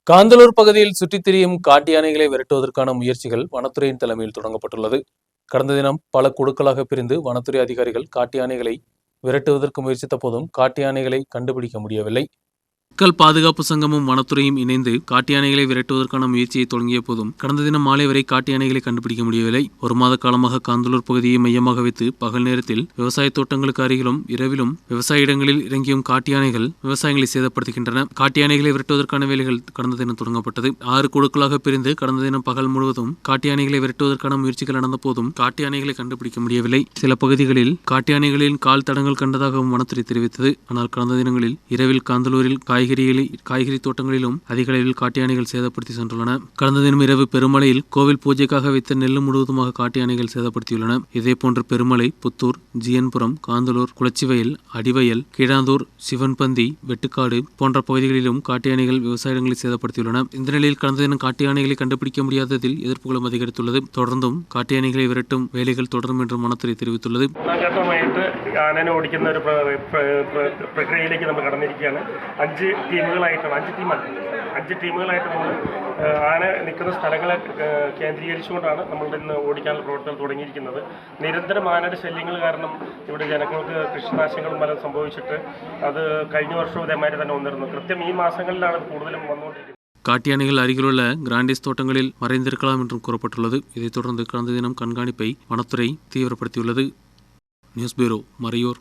காந்தலூர் பகுதியில் சுற்றித் திரியும் காட்டு யானைகளை விரட்டுவதற்கான முயற்சிகள் வனத்துறையின் தலைமையில் தொடங்கப்பட்டுள்ளது. கடந்த தினம் பல குழுக்களாக பிரிந்து வனத்துறை அதிகாரிகள் காட்டு யானைகளை விரட்டுவதற்கு முயற்சித்த போதும் காட்டு யானைகளை கண்டுபிடிக்க முடியவில்லை. மக்கள் பாதுகாப்பு சங்கமும் வனத்துறையும் இணைந்து காட்டு யானைகளை விரட்டுவதற்கான முயற்சியை தொடங்கிய போதும் கடந்த தினம் மாலை வரை காட்டு யானைகளை கண்டுபிடிக்க முடியவில்லை. ஒரு மாத காலமாக காந்தலூர் பகுதியை மையமாக வைத்து பகல் நேரத்தில் விவசாய தோட்டங்களுக்கு அருகிலும் இரவிலும் விவசாய இடங்களில் இறங்கியும் காட்டு யானைகள் விவசாயங்களை சேதப்படுத்துகின்றன. காட்டு யானைகளை விரட்டுவதற்கான வேலைகள் கடந்த தினம் தொடங்கப்பட்டது. 6 குழுக்களாக பிரிந்து கடந்த தினம் பகல் முழுவதும் காட்டு யானைகளை விரட்டுவதற்கான முயற்சிகள் நடந்த போதும் காட்டு யானைகளை கண்டுபிடிக்க முடியவில்லை. சில பகுதிகளில் காட்டு யானைகளின் கால் தடங்கள் கண்டதாகவும் வனத்துறை தெரிவித்தது. ஆனால் கடந்த தினங்களில் இரவில் காந்தலூரில் காய்கறி தோட்டங்களிலும் அதிக அளவில் காட்டு யானைகள் சேதப்படுத்தி சென்றுள்ளன. கடந்த தினம் இரவு பெருமலையில் கோவில் பூஜைக்காக வைத்த நெல்லு முழுவதுமாக காட்டு யானைகள் சேதப்படுத்தியுள்ளன. இதேபோன்று பெருமலை, புத்தூர், ஜியன்புரம், காந்தலூர், குளச்சிவயல், அடிவயல், கீழாந்தூர், சிவன்பந்தி, வெட்டுக்காடு போன்ற பகுதிகளிலும் காட்டு யானைகள் விவசாயங்களை சேதப்படுத்தியுள்ளன. இந்த நிலையில் கடந்த தினம் காட்டு யானைகளை கண்டுபிடிக்க முடியாததில் எதிர்ப்புகளும் அதிகரித்துள்ளது. தொடர்ந்தும் காட்டு யானைகளை விரட்டும் வேலைகள் தொடரும் என்று வனத்துறை தெரிவித்துள்ளது. പ്രക്രിയയിലേക്ക് നമ്മൾ കടന്നിരിക്കുകയാണ്. 5 ടീമുകളായിട്ട് നമ്മൾ ആന നിൽക്കുന്ന സ്ഥലങ്ങളെ കേന്ദ്രീകരിച്ചുകൊണ്ടാണ് നമ്മളുടെ ഇന്ന് ഓടിക്കാനുള്ള പ്രവർത്തനം തുടങ്ങിയിരിക്കുന്നത്. നിരന്തരം ആനയുടെ ശല്യങ്ങൾ കാരണം ഇവിടെ ജനങ്ങൾക്ക് കൃഷിനാശങ്ങളും പലതും സംഭവിച്ചിട്ട് അത് കഴിഞ്ഞ വർഷവും ഇതേമാതിരി തന്നെ വന്നിരുന്നു. കൃത്യം ഈ മാസങ്ങളിലാണ് കൂടുതലും വന്നുകൊണ്ടിരിക്കുന്നത്. காட்டு யானைகள் அருகிலுள்ள கிராண்டிஸ் தோட்டங்களில் மறைந்திருக்கலாம் என்றும் கூறப்பட்டுள்ளது. இதைத் தொடர்ந்து கடந்த தினம் கண்காணிப்பை வனத்துறை தீவிரப்படுத்தியுள்ளது. News bureau, Maraiyur.